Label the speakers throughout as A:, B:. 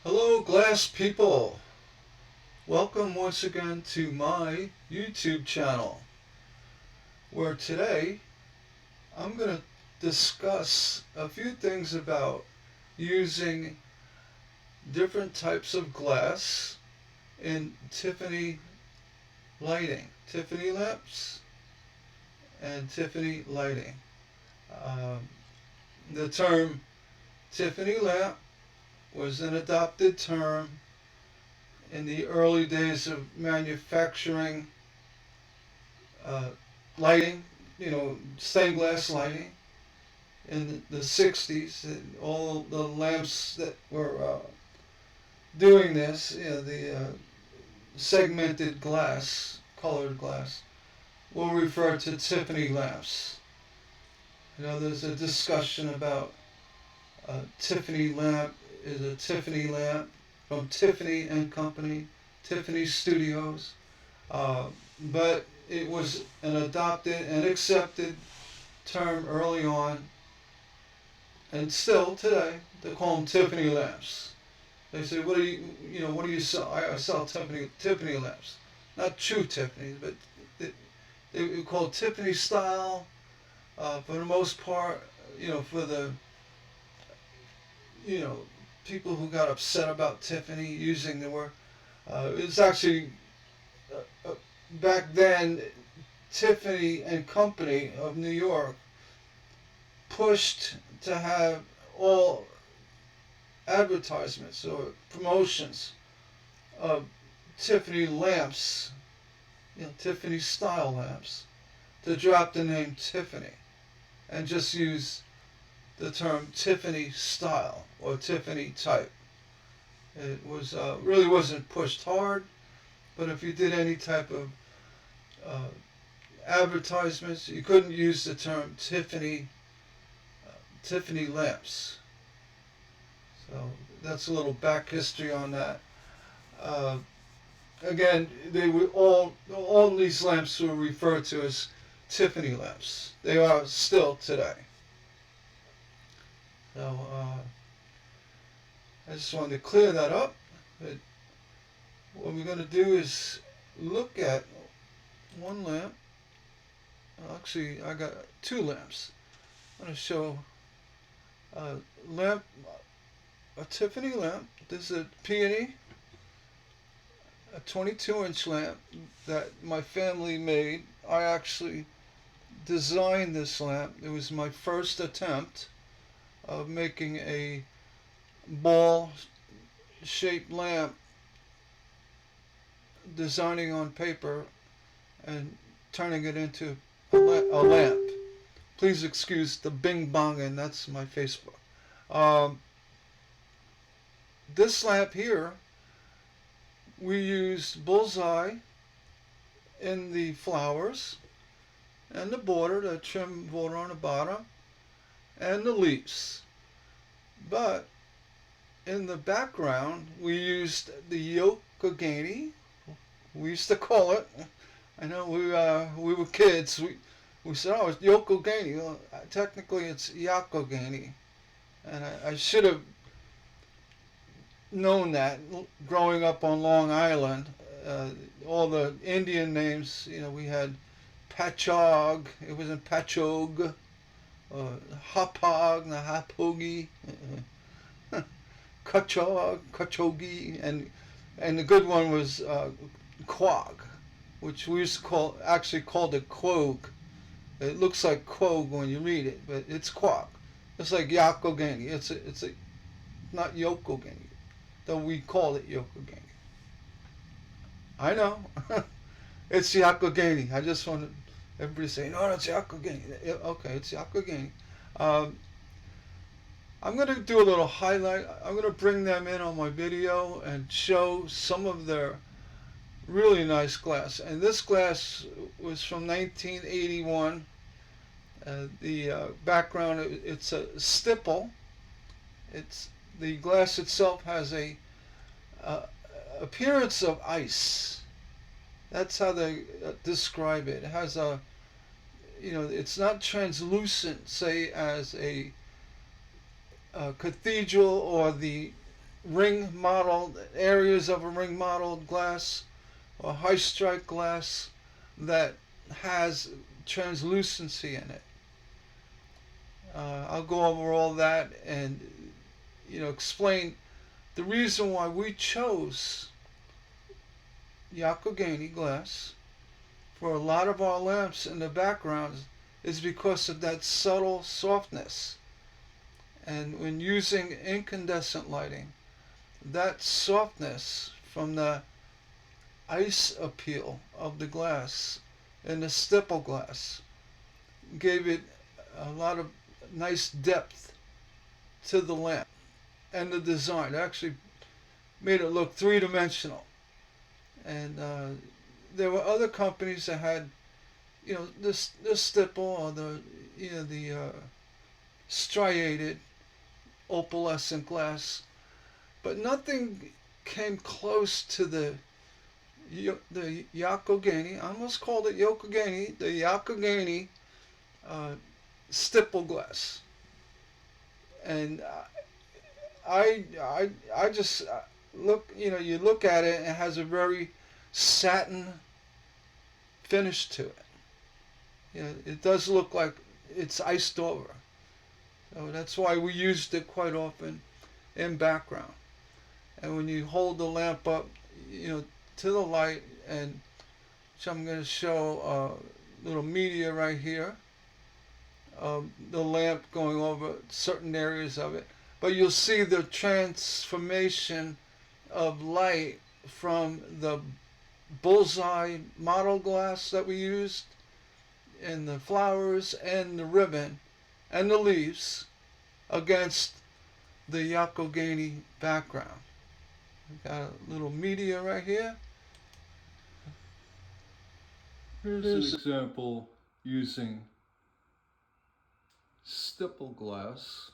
A: Hello, glass people. Welcome once again to my YouTube channel, where today I'm going to discuss a few things about using different types of glass in Tiffany lighting, Tiffany lamps, and Tiffany lighting. Um, the term Tiffany lamp was an adopted term in the early days of manufacturing uh, lighting, stained glass lighting in the 60s. And all the lamps that were doing this, the segmented glass, colored glass, will refer to Tiffany lamps. There's a discussion about Tiffany lamp is a Tiffany lamp from Tiffany and Company, Tiffany Studios. Uh, but it was an adopted and accepted term early on, and still today they call them Tiffany lamps. They say, what do you sell? I sell Tiffany lamps, not true Tiffany's, but they call it Tiffany style. For the most part, for the you know people who got upset about Tiffany using the word, it's actually uh, back then Tiffany and Company of New York pushed to have all advertisements or promotions of Tiffany lamps, Tiffany style lamps, to drop the name Tiffany and just use the term Tiffany style or Tiffany type. It was really wasn't pushed hard, but if you did any type of uh, advertisements, you couldn't use the term Tiffany lamps. So that's a little back history on that. Uh, Again, they were all these lamps were referred to as Tiffany lamps. They are still today. So I just wanted to clear that up. But what we're going to do is look at one lamp. Actually, I got two lamps. I'm going to show a lamp, a Tiffany lamp. This is a peony, a 22-inch lamp that my family made. I actually designed this lamp. It was my first attempt of making a ball-shaped lamp, designing on paper and turning it into a lamp. Please excuse the bing bong, and that's my Facebook. Um, this lamp here, we used bullseye in the flowers and the border, the trim border on the bottom, and the leaves. But in the background, we used the Youghiogheny. We used to call it. I know we were kids. We said, oh, it's Youghiogheny. Well, technically, it's Youghiogheny, and I should have known that growing up on Long Island. All the Indian names, we had Patchogue. It wasn't Patchogue. Hopog, Hapogi, Kachog, Kachogi, and the good one was Quag, which we used to actually called it Quog. It looks like Quog when you read it, but it's Quag. It's like Youghiogheny. It's not Youghiogheny, though we call it Youghiogheny. I know. It's Youghiogheny. I just want everybody to say, no, it's Youghiogheny. Okay, it's Youghiogheny. Um, I'm going to do a little highlight. I'm going to bring them in on my video and show some of their really nice glass. And this glass was from 1981. The background, it's a stipple. It's the glass itself has a appearance of ice. That's how they describe it. It has it's not translucent, say, as a cathedral or the ring mottled areas of a ring mottled glass or high strike glass that has translucency in it. I'll go over all that and explain the reason why we chose Youghiogheny glass for a lot of our lamps in the background is because of that subtle softness. And when using incandescent lighting, that softness from the ice appeal of the glass and the stipple glass gave it a lot of nice depth to the lamp and the design. It actually made it look three-dimensional. And there were other companies that had, this stipple or the striated opalescent glass, but nothing came close to the Youghiogheny. I almost called it Youghiogheny. The Youghiogheny stipple glass, and I just look. You look at it, and it has a very satin finish to it. It does look like it's iced over. So that's why we used it quite often in background. And when you hold the lamp up, to the light, and so I'm going to show a little media right here of the lamp going over certain areas of it. But you'll see the transformation of light from the bullseye model glass that we used, and the flowers and the ribbon and the leaves against the Youghiogheny background. We've got a little media right here. Here's an example using stipple glass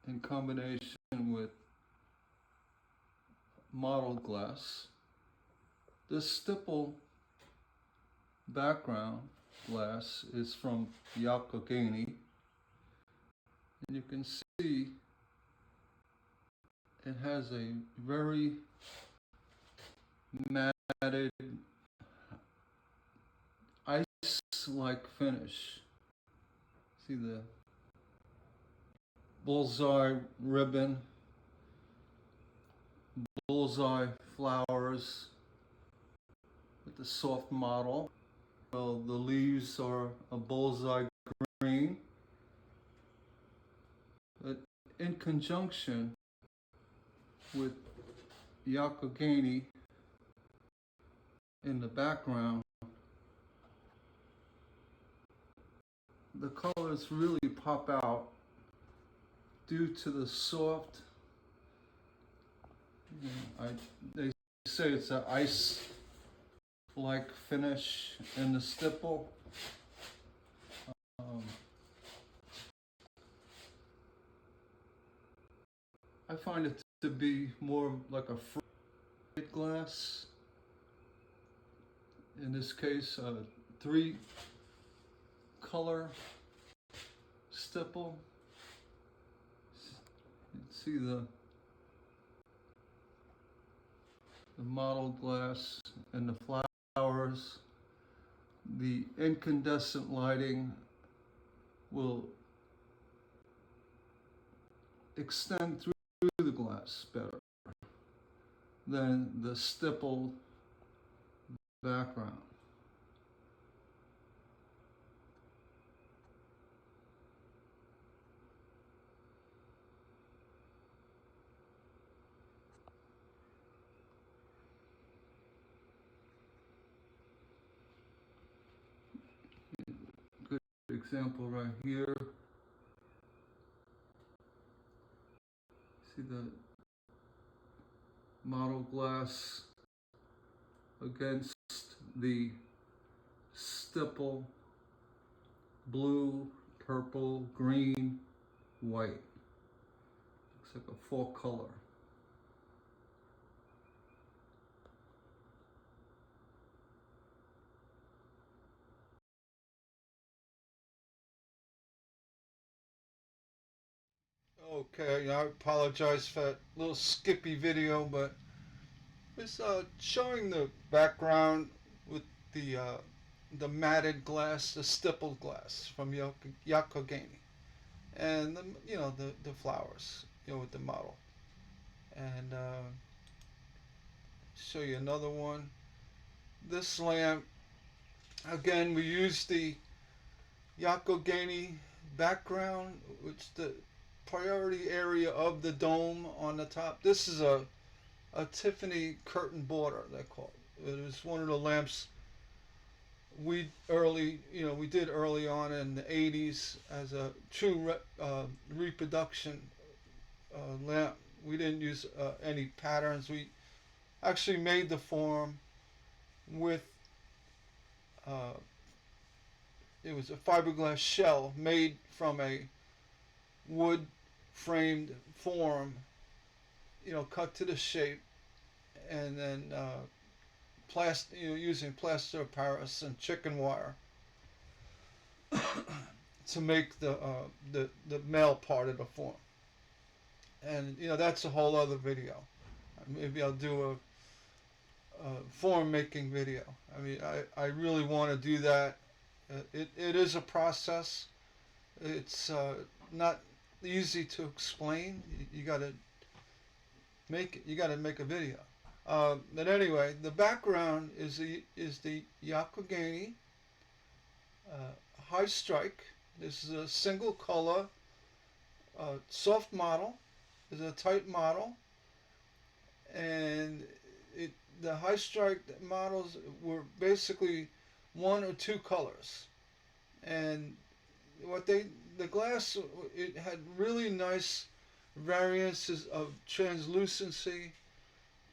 A: in combination with mottled glass. This stipple background glass is from Youghiogheny, and you can see it has a very matted ice-like finish. See the bullseye ribbon, bullseye flowers with the soft mottle. Well, the leaves are a bullseye green, but in conjunction with Youghiogheny in the background, the colors really pop out due to the soft, they say it's an ice-like finish in the stipple. I find it to be more like a fruit glass. In this case, a 3-color stipple. You can see the mottled glass and the flowers. The incandescent lighting will extend through the glass better than the stipple background. Good example right here. See the mottled glass against the stipple, blue, purple, green, white. Looks like a 4-color. Okay, I apologize for that little skippy video, but it's showing the background with the matted glass, the stippled glass from Youghiogheny, and the flowers, with the model, and show you another one. This lamp, again, we use the Youghiogheny background, which the priority area of the dome on the top. This is a Tiffany curtain border, they call it. It was one of the lamps we did early on in the 80s as a true reproduction lamp. We didn't use any patterns. We actually made the form with uh, it was a fiberglass shell made from a wood framed form, cut to the shape, and then using plaster of Paris and chicken wire to make the male part of the form. And that's a whole other video. Maybe I'll do a form making video. I mean, I really want to do that. It is a process. It's not easy to explain. You got to make it. You got to make a video. But anyway, the background is the Youghiogheny high strike. This is a single color, soft model. It's a tight model, and the high strike models were basically one or two colors, and the glass, it had really nice variances of translucency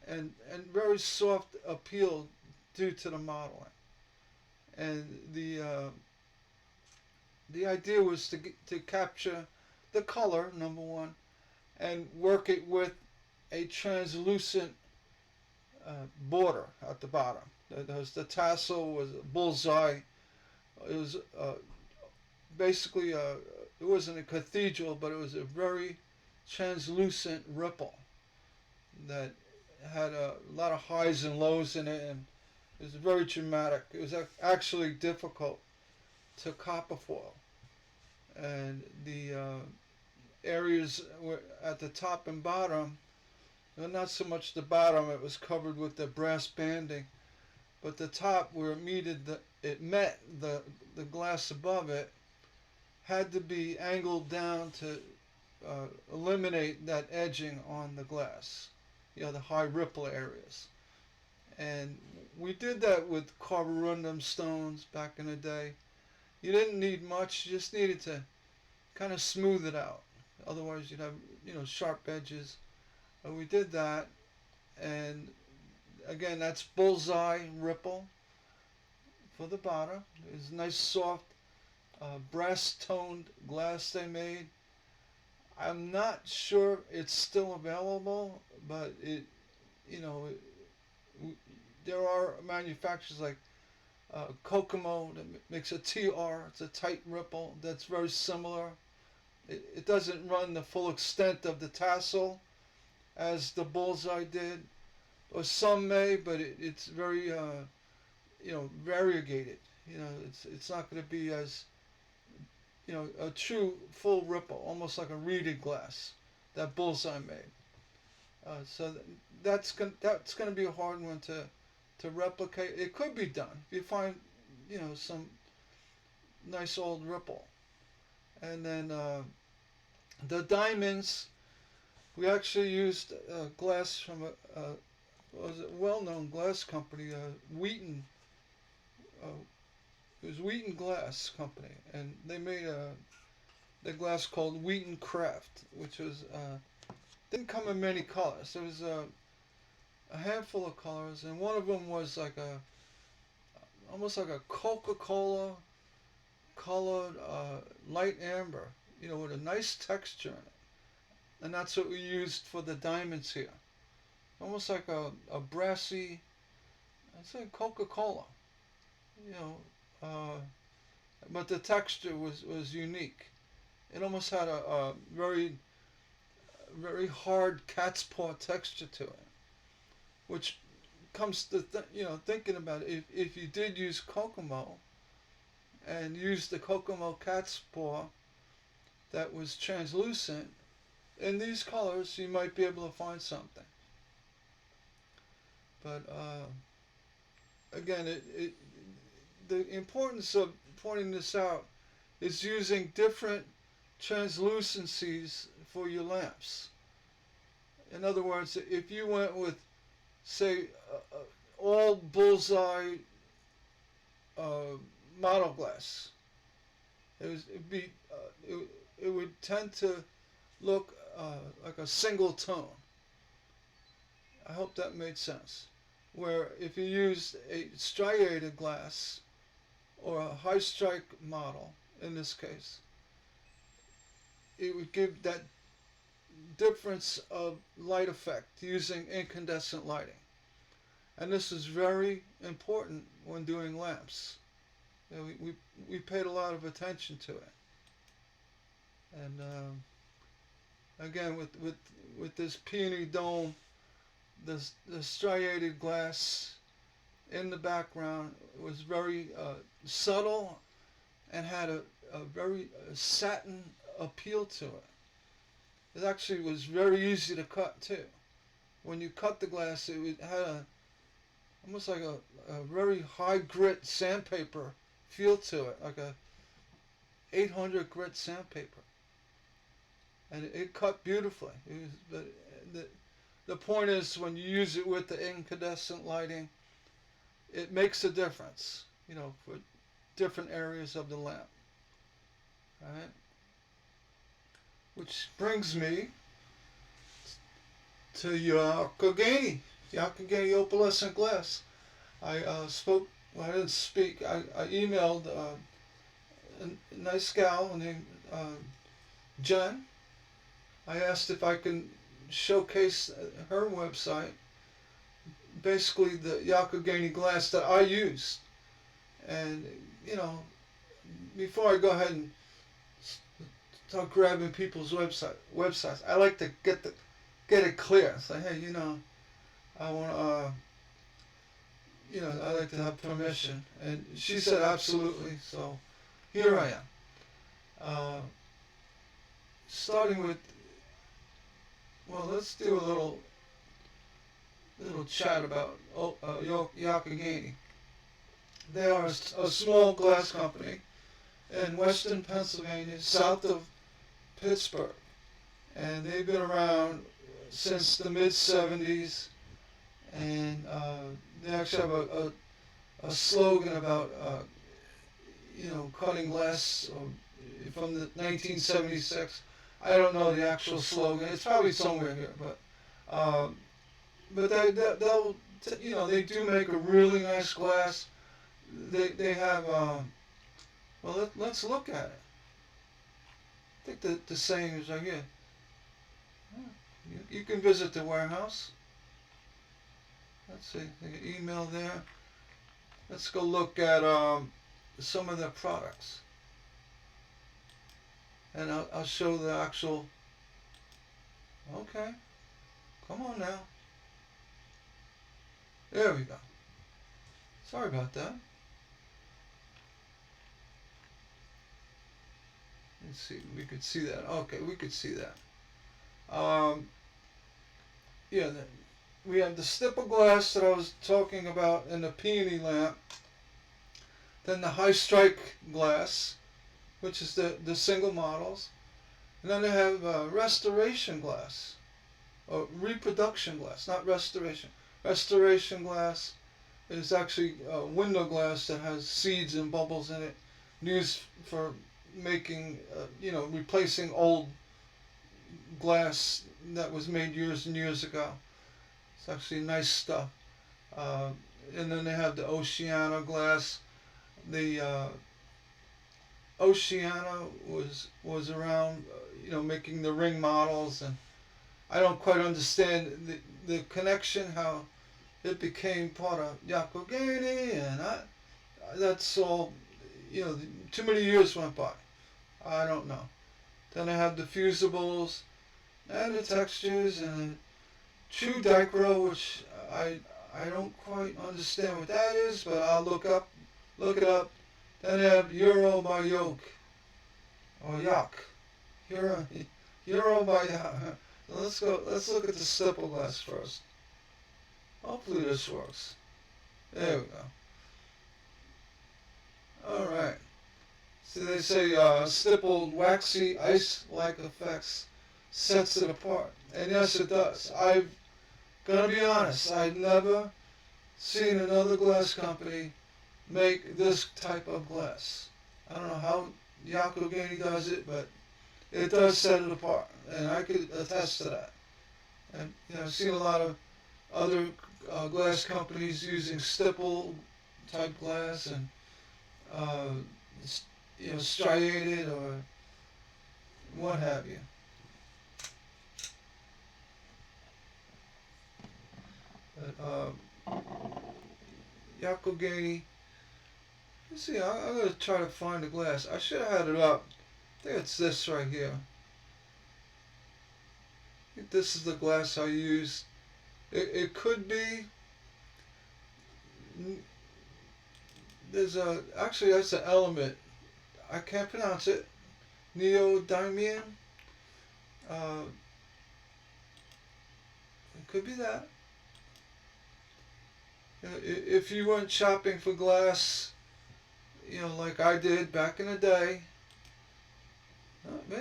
A: and very soft appeal due to the modeling. And the idea was to capture the color, number one, and work it with a translucent border at the bottom. The tassel was a bullseye. It was basically it wasn't a cathedral, but it was a very translucent ripple that had a lot of highs and lows in it, and it was very dramatic. It was actually difficult to copper foil, and the areas were at the top and bottom. Well, not so much the bottom; it was covered with the brass banding, but the top where it met the glass above it had to be angled down to eliminate that edging on the glass, the high ripple areas. And we did that with carborundum stones back in the day. You didn't need much; you just needed to kind of smooth it out. Otherwise, you'd have sharp edges. But we did that, and again, that's bullseye ripple for the bottom. It's nice soft brass toned glass they made. I'm not sure it's still available, but there are manufacturers like Kokomo that makes a TR. It's a tight ripple that's very similar. It doesn't run the full extent of the tassel as the bullseye did, or some may, but it's very variegated. It's not going to be as a true full ripple, almost like a reeded glass that bullseye made. So that's going to be a hard one to replicate. It could be done if you find some nice old ripple. And then the diamonds, we actually used glass from a well-known glass company, Wheaton. It was Wheaton Glass Company, and they made the glass called Wheaton Craft, which was didn't come in many colors. There was a handful of colors, and one of them was like almost like a Coca-Cola colored light amber, with a nice texture in it. And that's what we used for the diamonds here. Almost like a brassy, I'd say Coca-Cola, but the texture was unique. It almost had a very very hard cat's paw texture to it, which comes to thinking about it. If you did use Kokomo and use the Kokomo cat's paw that was translucent in these colors, you might be able to find something. But again, the importance of pointing this out is using different translucencies for your lamps. In other words, if you went with, say, all bullseye mottled glass, it would tend to look like a single tone. I hope that made sense. Where if you used a striated glass or a high strike model, in this case, it would give that difference of light effect using incandescent lighting. And this is very important when doing lamps. You know, we paid a lot of attention to it. And again, with this peony dome, the striated glass in the background was very subtle and had a very satin appeal to it. It actually was very easy to cut too. When you cut the glass, it had almost like a very high grit sandpaper feel to it, like a 800 grit sandpaper, and it cut beautifully. The point is, when you use it with the incandescent lighting, it makes a difference, for different areas of the lamp. All right? Which brings me to Youghiogheny opalescent glass. I didn't speak. I emailed a nice gal named Jenn. I asked if I can showcase her website, basically the Youghiogheny glass that I used. And, before I go ahead and start grabbing people's websites, I like to get it clear. Say, hey, I want to, I like to have permission. And she said absolutely. So here I am. Starting with, let's do a little chat about Youghiogheny. They are a small glass company in western Pennsylvania, south of Pittsburgh. And they've been around since the mid-'70s. And they actually have a slogan about, cutting glass from the 1976. I don't know the actual slogan. It's probably somewhere here, but they do make a really nice glass. They have let's look at it. I think the saying is right here. You can visit the warehouse. Let's see, email there. Let's go look at some of their products. And I'll show the actual, okay, come on now. There we go. Sorry about that. Let's see, we could see that. Okay, we could see that. We have the stipple glass that I was talking about in the peony lamp. Then the high strike glass, which is the single models. And then they have restoration glass, or reproduction glass, not restoration. Restoration glass is actually window glass that has seeds and bubbles in it, used for making, replacing old glass that was made years and years ago. It's actually nice stuff. And then they have the Oceana glass. The Oceana was around, making the ring models, and I don't quite understand the connection, how it became part of Youghiogheny, and that's all, too many years went by. I don't know. Then I have the fusibles, and the textures and true dichro, which I don't quite understand what that is, but I'll look it up. Then they have Euro by Yoke or Yak. Euro, Euro by Yak. Let's go. Let's look at the stipple glass first. Hopefully this works. There we go. All right. So they say stippled, waxy, ice-like effects sets it apart, and yes, it does. I'm gonna be honest. I've never seen another glass company make this type of glass. I don't know how Youghiogheny does it, but it does set it apart, and I could attest to that. And I've seen a lot of other glass companies using stipple type glass and uh, striated or what have you. But Youghiogheny. Let's see. I'm gonna try to find the glass. I should have had it up. I think it's this right here. I think this is the glass I used. It could be. There's actually that's an element. I can't pronounce it. Neodymium. It could be that. If you went shopping for glass, like I did back in the day.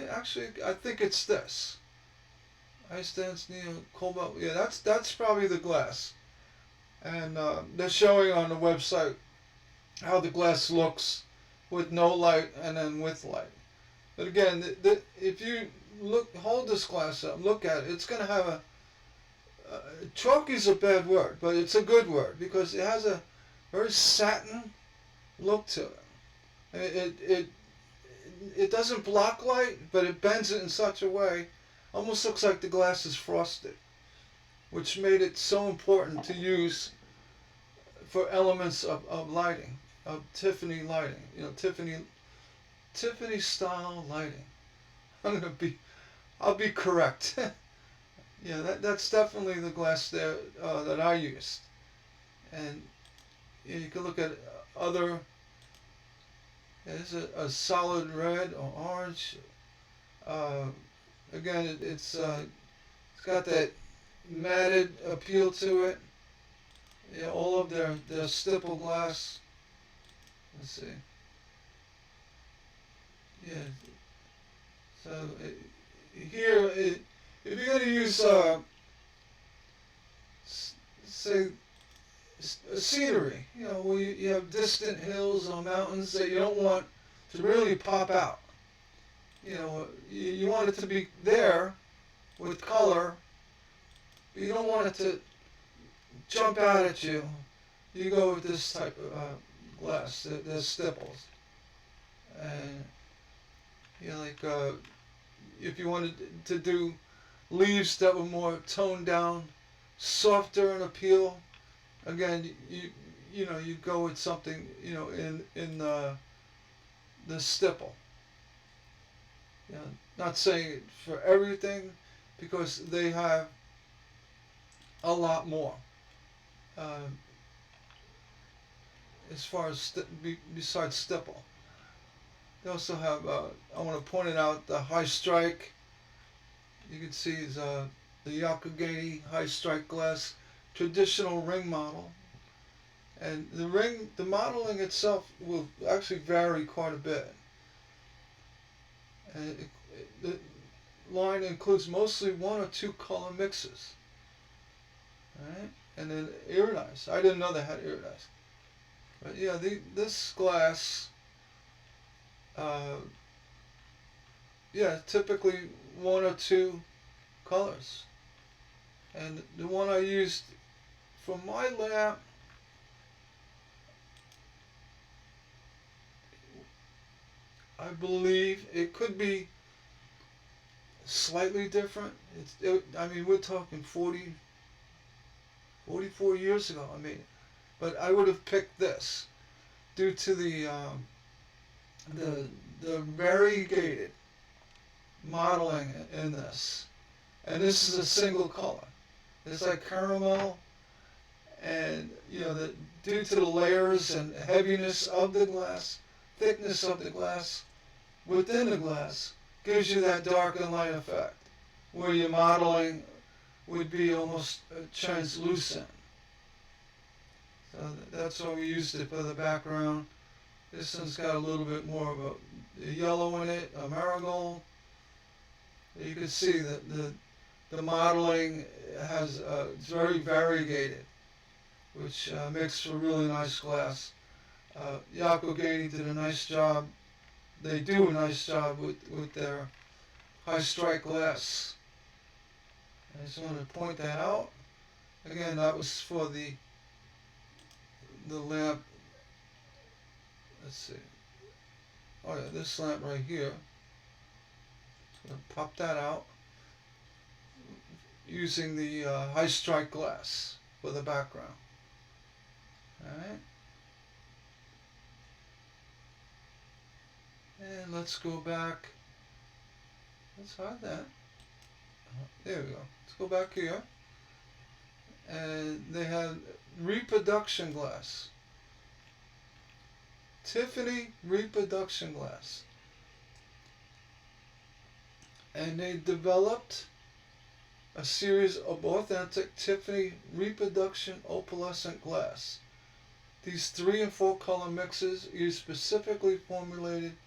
A: Actually, I think it's this. Ice dance cobalt. Yeah, that's probably the glass. And they're showing on the website how the glass looks with no light and then with light. But again, if you hold this glass up, look at it. It's gonna have a chalky is a bad word, but it's a good word because it has a very satin look to it. It doesn't block light, but it bends it in such a way, almost looks like the glass is frosted, which made it so important to use for elements of lighting, of Tiffany lighting. Tiffany style lighting. I'll be correct. Yeah, that's definitely the glass there that I used. And you can look at other. It's a solid red or orange. Again, it's got that matted appeal to it. Yeah, all of their stipple glass. Let's see. Yeah. So here, if you're going to use, say, scenery, where you have distant hills or mountains that you don't want to really pop out. You want it to be there with color, but you don't want it to jump out at you. You go with this type of glass, the stipples. And, if you wanted to do leaves that were more toned down, softer in appeal, again, you go with something, in the stipple. Not saying for everything, because they have a lot more. As far as besides stipple, they also have. I want to point it out. The high strike. You can see is the Youghiogheny high strike glass, traditional ring model, and the modeling itself will actually vary quite a bit. And the line includes mostly one or two color mixes. Alright? And then iridized. I didn't know they had iridized. But yeah, this glass, typically one or two colors. And the one I used for my lamp, I believe it could be slightly different. We're talking 44 years ago. But I would have picked this due to the variegated modeling in this. and this is a single color. It's like caramel, and due to the layers and heaviness of the glass, thickness of the glass within the glass, gives you that dark and light effect, where your modeling would be almost translucent. So that's why we used it for the background. This one's got a little bit more of a yellow in it, a marigold. You can see that the modeling it's very variegated, which makes for really nice glass. Youghiogheny did a nice job. They do a nice job with their high strike glass. I just want to point that out. Again, that was for the lamp. Let's see. Oh yeah, this lamp right here. I'm going to pop that out using the high strike glass for the background. Alright. And let's go back. Let's hide that. There we go. Let's go back here. And they had reproduction glass. Tiffany reproduction glass. And they developed a series of authentic Tiffany reproduction opalescent glass. These 3 and 4 color mixes use specifically formulated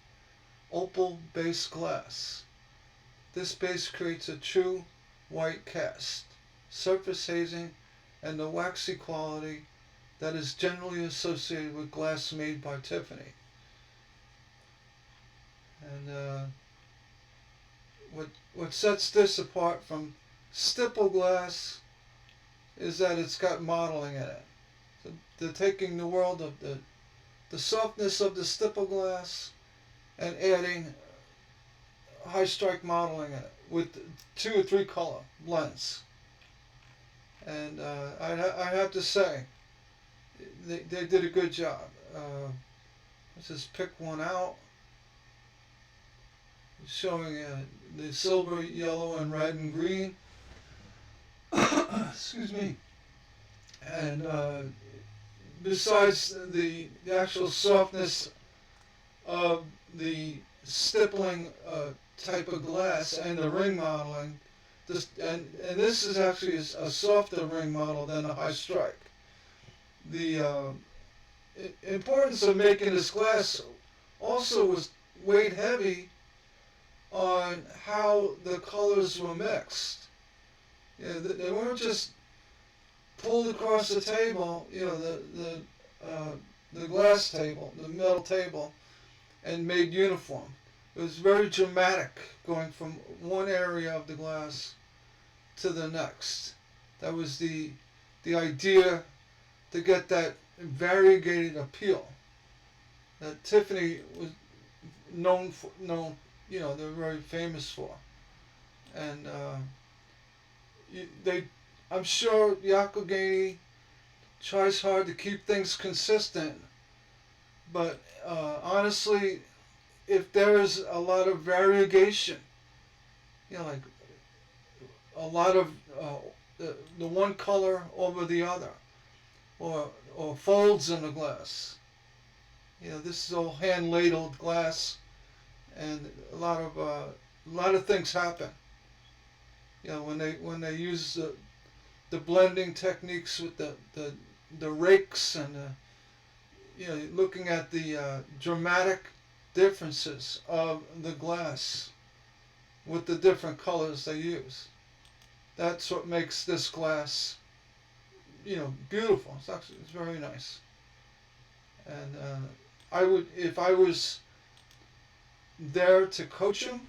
A: opal-based glass. This base creates a true white cast, surface hazing, and the waxy quality that is generally associated with glass made by Tiffany. And what sets this apart from stipple glass is that it's got modeling in it. So they're taking the world of the softness of the stipple glass and adding high strike modeling in it with 2 or 3 color blends. And I have to say, they did a good job. Let's just pick one out, showing the silver, yellow, and red and green. Excuse me. And besides the actual softness of the stippling type of glass and the ring modeling, and this is actually a softer ring model than a high strike. The importance of making this glass also was weighed heavy on how the colors were mixed. They weren't just pulled across the table, the glass table, the metal table, and made uniform. It was very dramatic, going from one area of the glass to the next. That was the idea, to get that variegated appeal that Tiffany was they're very famous for. And I'm sure Youghiogheny tries hard to keep things consistent, but honestly, if there is a lot of variegation, like a lot of the one color over the other, or folds in the glass, this is all hand ladled glass, and a lot of things happen. When they use the blending techniques with the rakes, and looking at the dramatic differences of the glass with the different colors they use. That's what makes this glass, beautiful. It's very nice. And if I was there to coach them,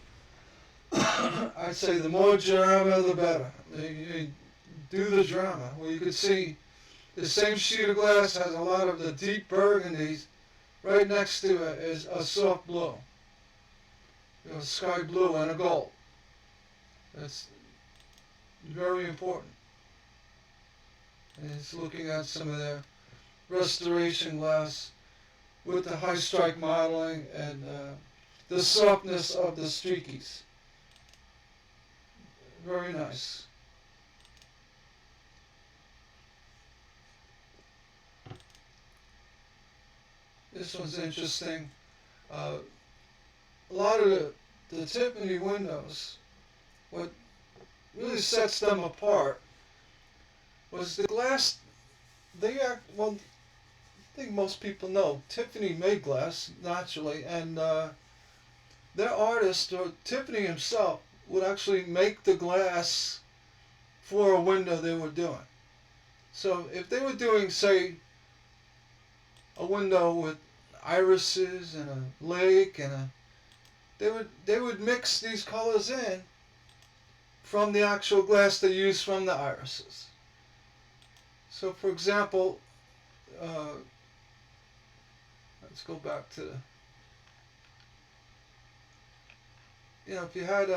A: I'd say the more drama, the better. You do the drama. Well, you could see the same sheet of glass has a lot of the deep burgundies. Right next to it is a soft blue, sky blue, and a gold. That's very important. And it's looking at some of their restoration glass with the high strike modeling and the softness of the streakies. Very nice. This one's interesting. Uh, a lot of the Tiffany windows, what really sets them apart was the glass. Well, I think most people know Tiffany made glass naturally, and their artist or Tiffany himself would actually make the glass for a window they were doing. So if they were doing, say, a window with irises and a lake and they would mix these colors in from the actual glass they used from the irises. So for example, uh, let's go back to if you had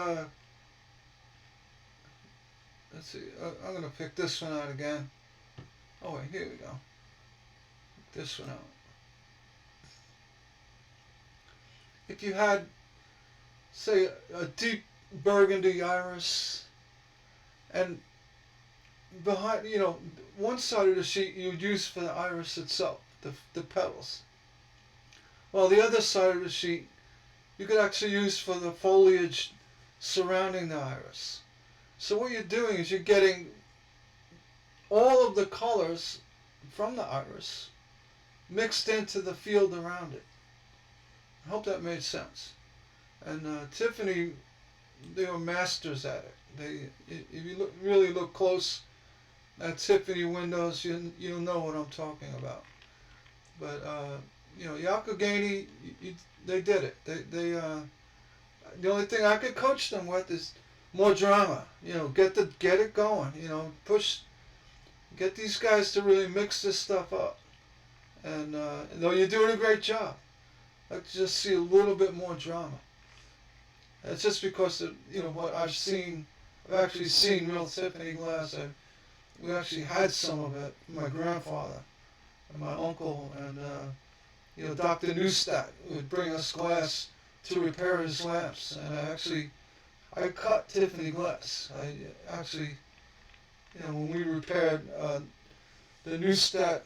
A: let's see, I'm gonna pick this one out again. Oh wait, here we go. Pick this one out. If you had, say, a deep burgundy iris, and behind, one side of the sheet you would use for the iris itself, the petals. While the other side of the sheet you could actually use for the foliage surrounding the iris. So what you're doing is you're getting all of the colors from the iris mixed into the field around it. I hope that made sense. And Tiffany, they were masters at it. If you really look close at Tiffany windows, you'll know what I'm talking about. But Youghiogheny, they did it. The only thing I could coach them with is more drama. Get it going. Get these guys to really mix this stuff up. And though you're doing a great job, I'd like to just see a little bit more drama. It's just because of what I've seen. I've actually seen real Tiffany glass. We actually had some of it. My grandfather and my uncle and Dr. Neustadt would bring us glass to repair his lamps, and I cut Tiffany glass. I actually, when we repaired the Neustadt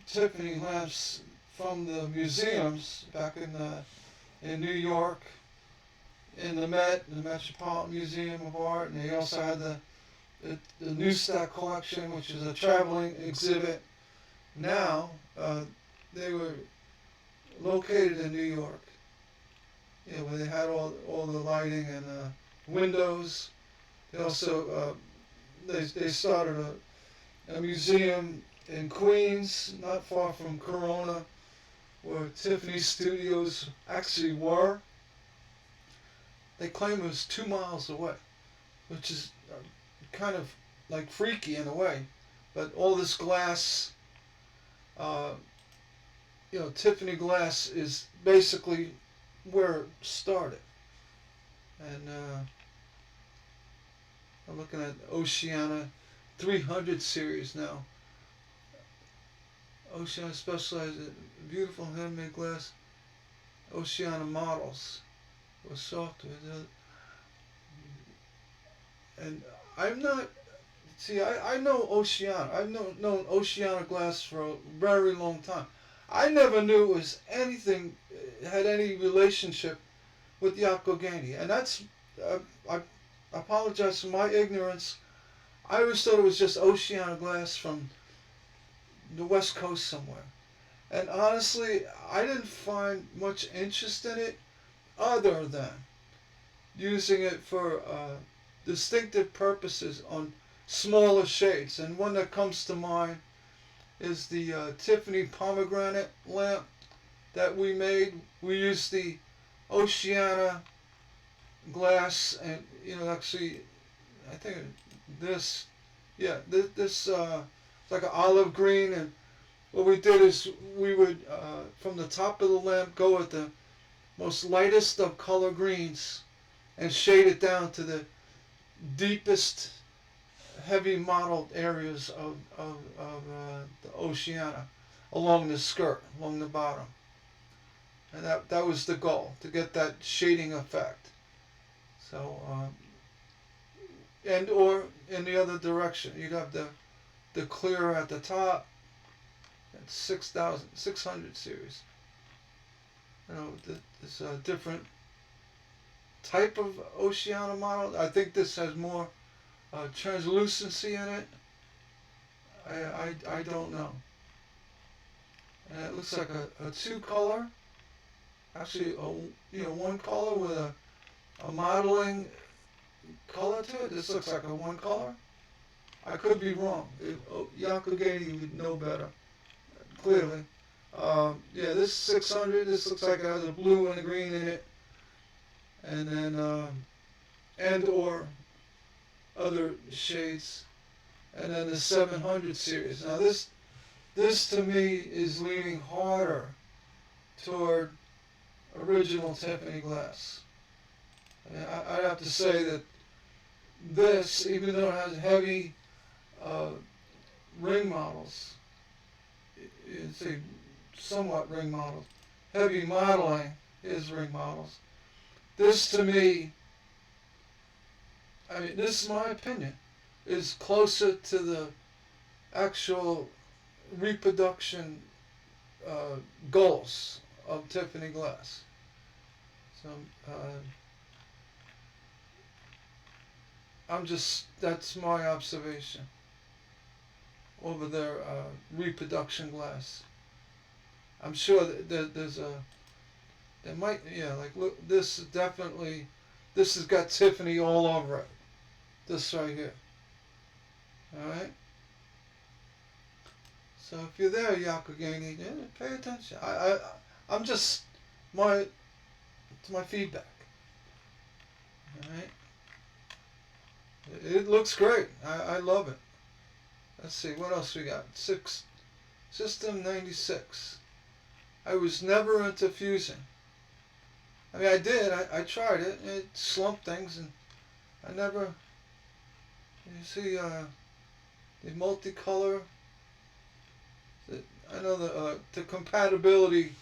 A: Tiffany lamps from the museums back in New York, in the Metropolitan Museum of Art, and they also had the Neustadt collection, which is a traveling exhibit. Now they were located in New York, where they had all the lighting and windows. They also they started a museum in Queens, not far from Corona, where Tiffany Studios actually were. They claim it was 2 miles away, which is kind of like freaky in a way. But all this glass, Tiffany glass is basically where it started. And I'm looking at Youghiogheny 300 series now. Youghiogheny specializes in beautiful handmade glass. Youghiogheny models or software. And I'm not. See, I know Youghiogheny. I've known Youghiogheny Glass for a very long time. I never knew it was anything, had any relationship with Youghiogheny. And that's, I apologize for my ignorance. I always thought it was just Youghiogheny Glass from the West Coast somewhere. And honestly, I didn't find much interest in it other than using it for distinctive purposes on smaller shades. And one that comes to mind is the Tiffany pomegranate lamp that we made. We used the Youghiogheny glass, and actually, I think this like an olive green. And what we did is we would from the top of the lamp go with the most lightest of color greens and shade it down to the deepest heavy mottled areas of the Youghiogheny along the skirt, along the bottom. And that was the goal, to get that shading effect. So and or in the other direction. You'd have the clear at the top. That's 6,600 series. You know, it's a different type of Oceana model. I think this has more translucency in it. I don't know. And it looks like a two color. Actually, one color with a modeling color to it. This looks like a one color. I could be wrong. Youghiogheny would know better, clearly. Yeah, this 600, this looks like it has a blue and a green in it. And then, and or other shades. And then the 700 series. Now this to me is leaning harder toward original Tiffany Glass. I mean, I'd have to say that this, even though it has heavy ring models, it's a somewhat ring models, heavy modeling is ring models. This to me, I mean, this is my opinion, is closer to the actual reproduction goals of Tiffany Glass. So that's my observation over their reproduction glass. I'm sure that there might, like, look, this is definitely, this has got Tiffany all over it. This right here. Alright? So if you're there, Youghiogheny, pay attention. I'm just, it's my feedback. Alright? It looks great. I love it. Let's see, what else we got? System 96. I was never into fusing. I mean, I did. I tried it. It slumped things, and I never. You see, the multicolor. I know the compatibility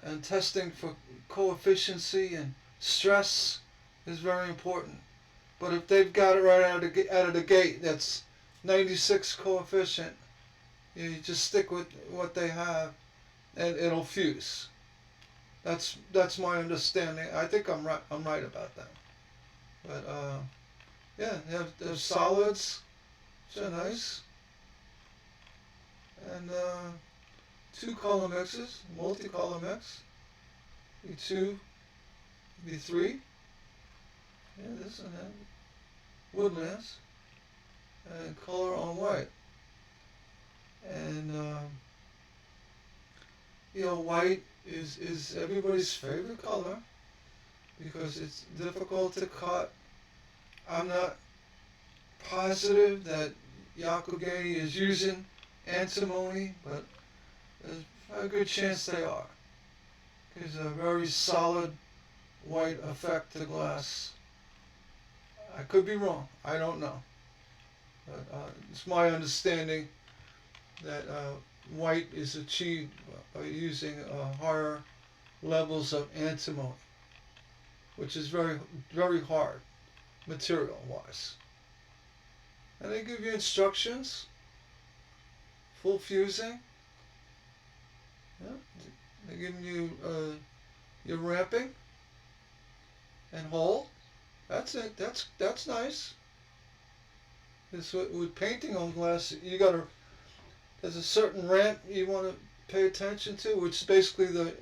A: and testing for coefficiency and stress is very important. But if they've got it right out of the gate, that's 96 coefficient. You just stick with what they have, and it'll fuse. That's my understanding. I think I'm right. I'm right about that. But yeah, there's solids, which are nice, and two color mixes, multicolor mix. Be two, be three. Yeah, this and that. Woodlands, and color on white. And white is everybody's favorite color because it's difficult to cut. I'm not positive that Youghiogheny is using antimony, but there's a good chance they are. There's a very solid white effect to glass. I could be wrong. I don't know. But it's my understanding that white is achieved by using higher levels of antimony, which is very, very hard material-wise. And they give you instructions, full fusing. Yeah, they're giving you your ramping and hold. That's it. That's nice. This with painting on glass, there's a certain ramp you want to pay attention to, which is basically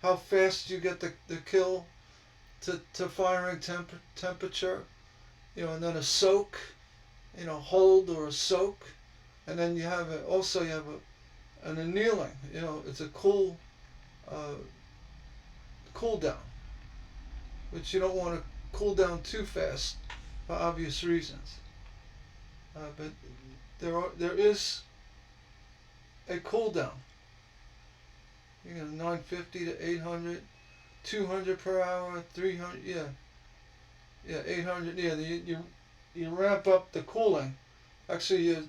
A: how fast you get the kill to firing temperature, and then a soak, hold or a soak, and then you have an annealing. It's a cool down, which you don't want to cool down too fast for obvious reasons. But there is a cool down. 950 to 800, 200 per hour, 300, yeah, 800, yeah. You ramp up the cooling. Actually, you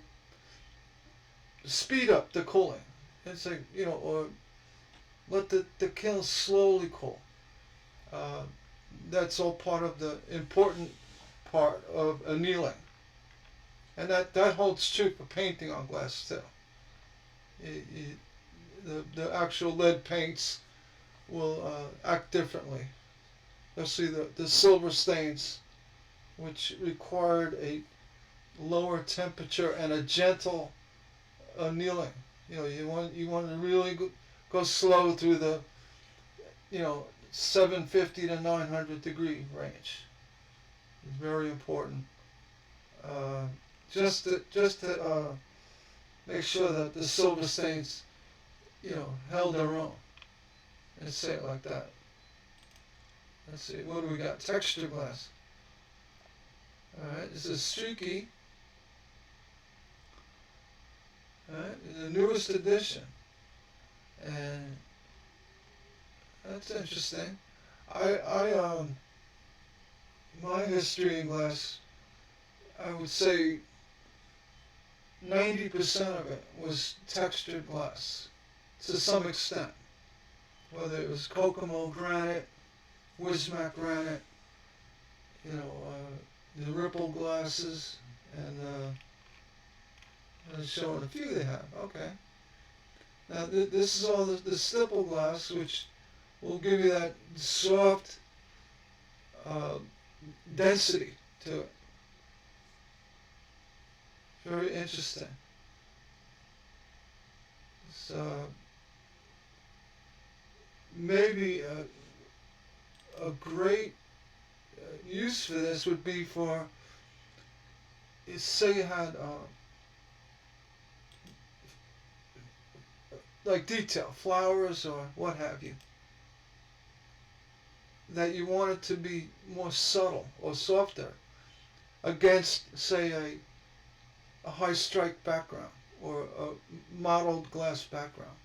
A: speed up the cooling. It's like, or let the kiln slowly cool. That's all part of the important part of annealing. And that holds true for painting on glass too. The actual lead paints will act differently. Especially the silver stains, which required a lower temperature and a gentle annealing. You want to really go slow through the 750 to 900 degree range. It's very important. Just to make sure that the silver stains, held their own. Let's say it like that. Let's see, what do we got? Texture glass. Alright, this is streaky. Alright, the newest edition. And that's interesting. My history in glass, I would say 90% of it was textured glass to some extent. Whether it was Kokomo granite, Wismac granite, the ripple glasses, and I'm showing a few they have. Okay. Now this is all the stipple glass, which will give you that soft density to it. Very interesting. So maybe a great use for this would be for, say you had like detail, flowers or what have you, that you want it to be more subtle or softer against, say, a high strike background or a mottled glass background.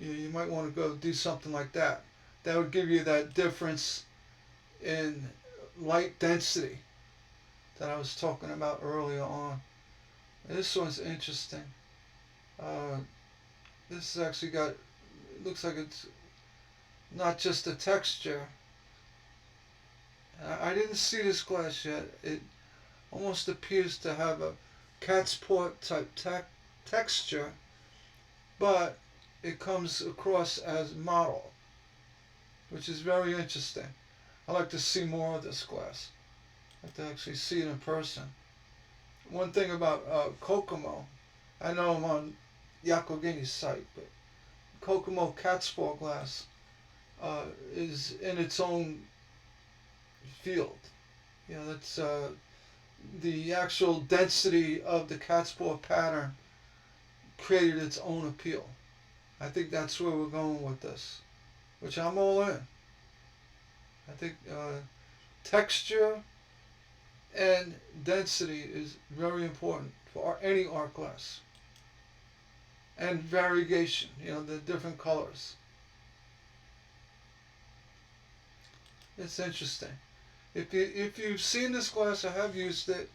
A: You might want to go do something like that. That would give you that difference in light density that I was talking about earlier on. This one's interesting. This has actually got, it looks like it's not just a texture. I didn't see this glass yet. It almost appears to have a cat's paw type texture, but it comes across as mottled, which is very interesting. I'd like to see more of this glass. I'd like to actually see it in person. One thing about Kokomo, I know I'm on Youghiogheny site, but Kokomo cat's paw glass is in its own field. That's the actual density of the cat's paw pattern created its own appeal. I think that's where we're going with this, which I'm all in. I think texture and density is very important for any art class. And variegation, the different colors. It's interesting. If you've seen this glass or have used it,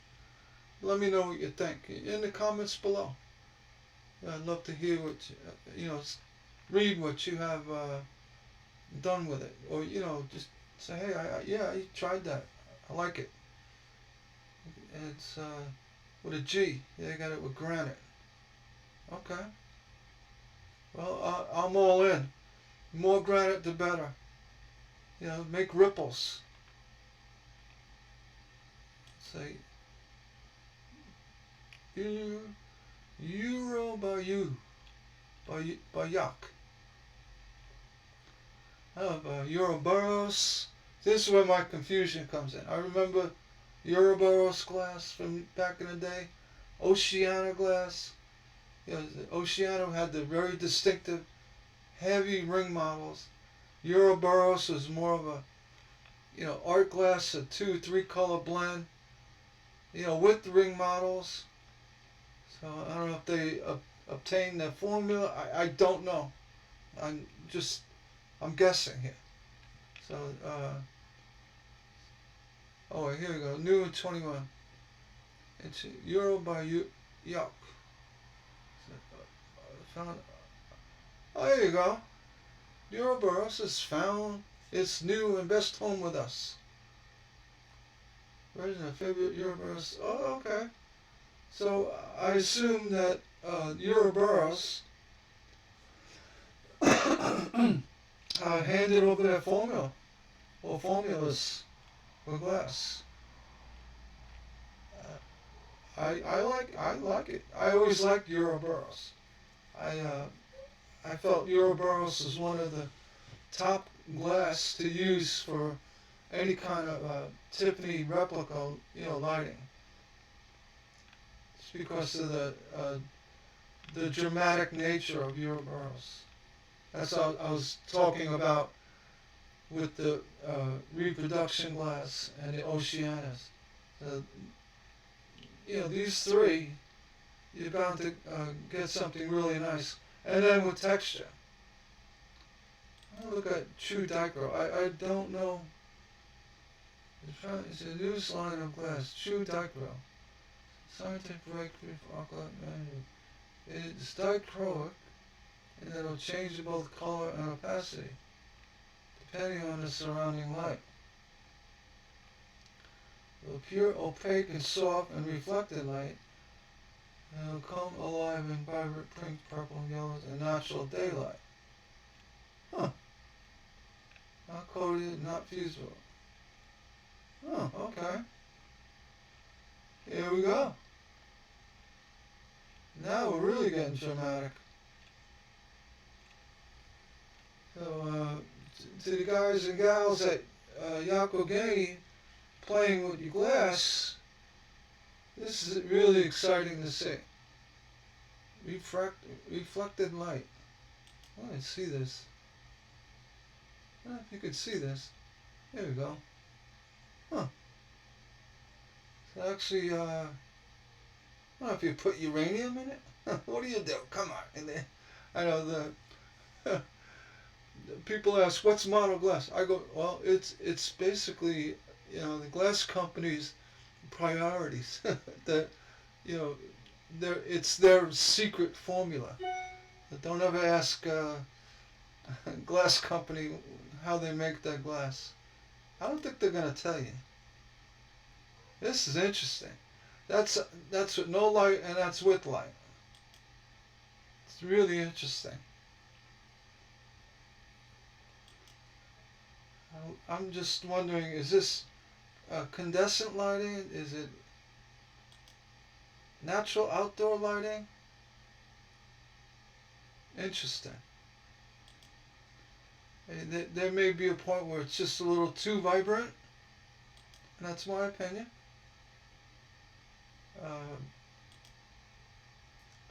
A: let me know what you think in the comments below. I'd love to hear what read what you have done with it, or just say, hey, I tried that. I like it. And it's with a G. They got it with granite. Okay. Well, I'm all in. More granite, the better. Make ripples. Say, Euro by you, by Yuck. Ouroboros. This is where my confusion comes in. I remember Ouroboros glass from back in the day. Youghiogheny glass. Oceano had the very distinctive heavy ring models. Ouroboros was more of a art glass, a 2-3 color blend, with the ring models. So I don't know if they obtained the formula. I don't know. I'm guessing here. So here we go. New in 21. It's Euro by Yuck. Found. Oh, there you go. Ouroboros has found its new and best home with us. Version of favorite Ouroboros. Oh, okay. So I assume that Ouroboros handed over their formula or formulas for glass. I like it. I always liked Ouroboros. I I felt Ouroboros was one of the top glass to use for any kind of Tiffany replica, lighting. It's because of the dramatic nature of Ouroboros. That's what I was talking about with the reproduction glass and the Oceanus. Uh, these three, you're bound to get something really nice. And then with texture. Look at True Dichro. I don't know. It's a new line of glass. True Dichro. Scientific breakthrough for alkaline management. It's dichroic, and it'll change both color and opacity, depending on the surrounding light. The pure, opaque, and soft and reflected light, and it'll come alive in vibrant pink, purple, and yellows and natural daylight. Huh. Not coated, not fusible. Oh, okay. Here we go. Now we're really getting dramatic. So, to the guys and gals at Youghiogheny playing with your glass, this is really exciting to see. Reflected light. Oh, I can see this. I don't know if you can see this. There we go. Huh. So actually, I don't know if you put uranium in it. What do you do? Come on. And then, I know the people ask, what's mottled glass? I go, well, it's basically, the glass company's priorities. That, it's their secret formula. Don't ever ask glass company how they make their glass. I don't think they're gonna tell you. This is interesting. That's with no light, and that's with light. It's really interesting. I'm just wondering, is this incandescent lighting? Is it natural outdoor lighting? Interesting. There may be a point where it's just a little too vibrant, and that's my opinion.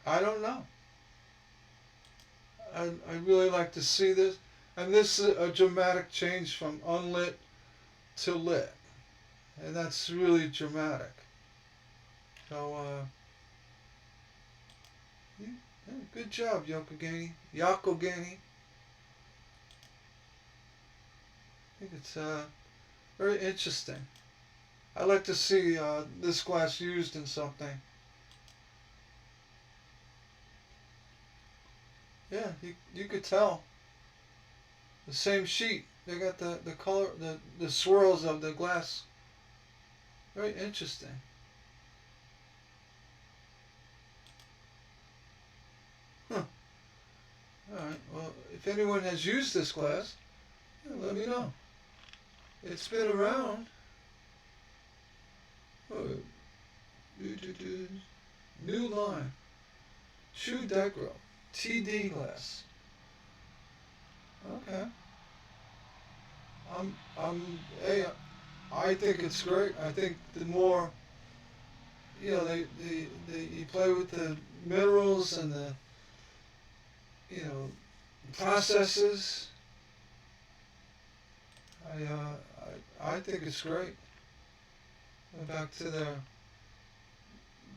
A: I don't know. I really like to see this, and this is a dramatic change from unlit to lit, and that's really dramatic. So, good job, Youghiogheny. Youghiogheny. I think it's very interesting. I like to see this glass used in something. Yeah, you could tell. The same sheet. They got the color, the swirls of the glass. Very interesting. Huh. Alright, well, if anyone has used this glass, let me know. It's been around. Oh, new line. True Dichro. TD glass. Okay. Hey, I think it's great. I think the more, you play with the minerals and the, processes. I think it's great. Go back to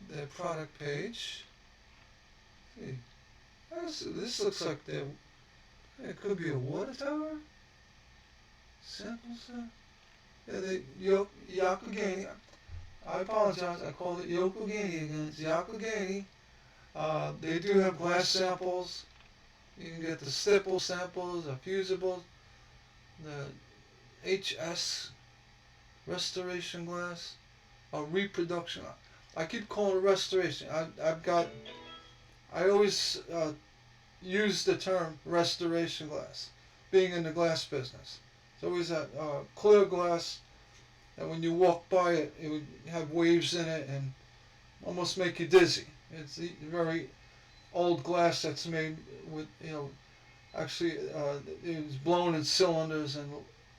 A: their product page. See, this looks like it could be a water tower. Sample set. Yeah, the Youghiogheny. I apologize. I called it Youghiogheny again. It's Youghiogheny. They do have glass samples. You can get the stipple samples, the fusible, the HS restoration glass. a reproduction. I keep calling it restoration. I always use the term restoration glass, being in the glass business. It's always that clear glass that when you walk by it, it would have waves in it and almost make you dizzy. It's very old glass that's made with, actually it was blown in cylinders and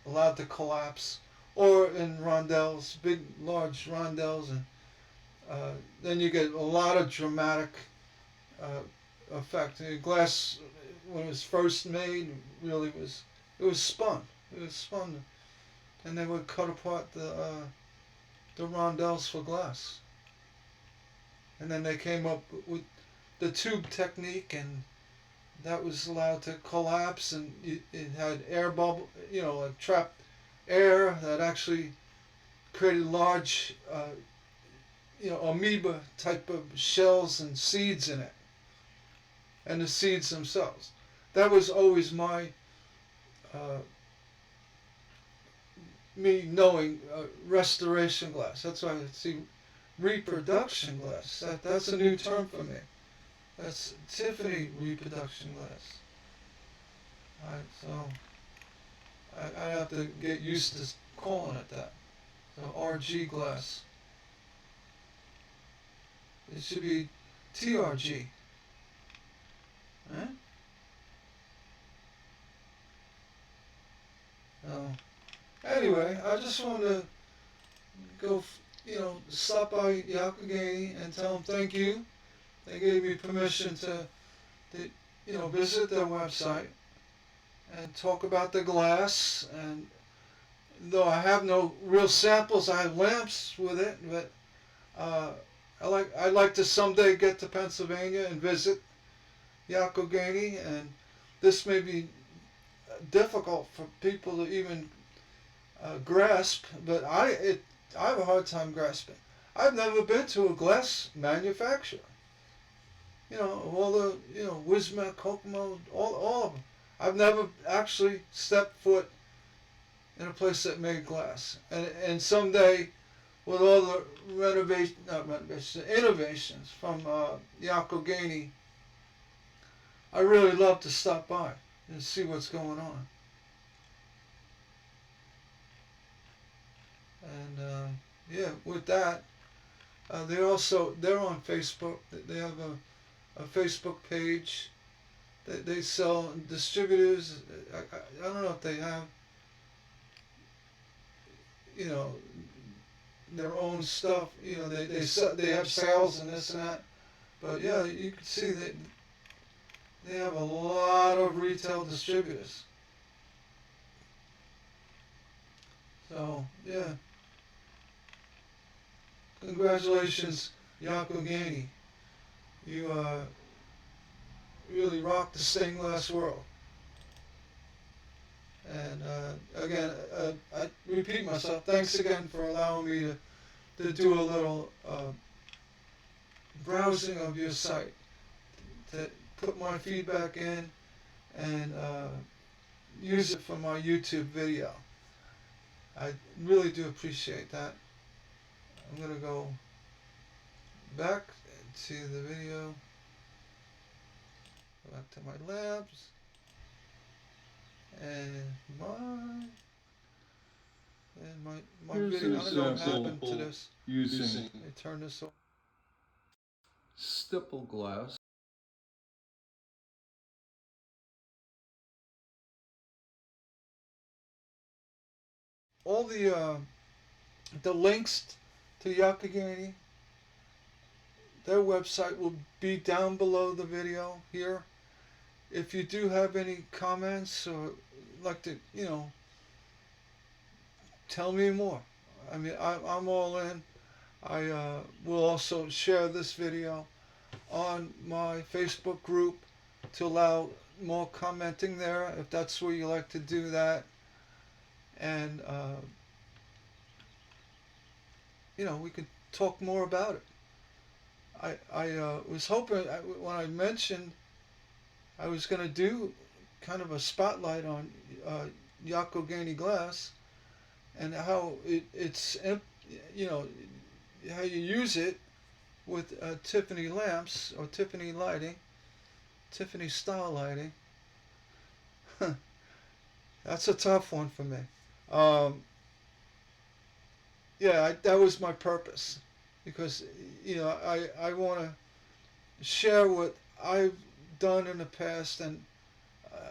A: allowed to collapse, or in rondelles, big, large rondelles, and then you get a lot of dramatic uh, effect. The glass, when it was first made, really was spun. It was spun, and they would cut apart the rondelles for glass, and then they came up with the tube technique, and that was allowed to collapse, and it had air bubble, like trapped air that actually created large, amoeba type of shells and seeds in it, and the seeds themselves. That was always my me knowing restoration glass. That's why I see reproduction glass. That's a new term for me. That's Tiffany reproduction glass. Alright, so I have to get used to calling it that. So RG glass. It should be TRG. Right? So, anyway, I just wanted to go, stop by Youghiogheny and tell them thank you. They gave me permission to visit their website and talk about the glass. And though I have no real samples, I have lamps with it. But I'd like to someday get to Pennsylvania and visit Youghiogheny, and this may be difficult for people to even grasp, but I have a hard time grasping. I've never been to a glass manufacturer. All the, Wisma, Kokomo, all of them. I've never actually stepped foot in a place that made glass. And someday, with all the innovations from Youghiogheny, I really love to stop by and see what's going on. And with that, they're on Facebook. They have a Facebook page. They sell distributors. I don't know if they have, their own stuff. They have sales and this and that. But yeah, you can see that they have a lot of retail distributors. So yeah, congratulations, Youghiogheny. You really rock the stained glass world. And again, I repeat myself. Thanks again for allowing me to do a little browsing of your site, to put my feedback in, and use it for my YouTube video. I really do appreciate that. I'm going to go back to the video, go back to my lamps, and my
B: Here's
A: video. I don't know what
B: example
A: happened to this.
B: Using
A: Let me turn this off.
B: stipple glass.
A: All the links to Youghiogheny, their website will be down below the video here. If you do have any comments or like to, tell me more. I mean, I'm all in. I will also share this video on my Facebook group to allow more commenting there, if that's where you like to do that. And we could talk more about it. I was hoping, when I mentioned I was going to do kind of a spotlight on Youghiogheny Glass, and how it's how you use it with Tiffany lamps or Tiffany lighting, Tiffany style lighting. That's a tough one for me. Um, yeah, that was my purpose, because I want to share what I've done in the past, and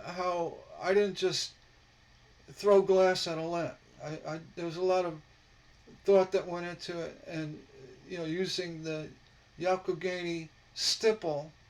A: how I didn't just throw glass at a lamp. There was a lot of thought that went into it, and using the Youghiogheny stipple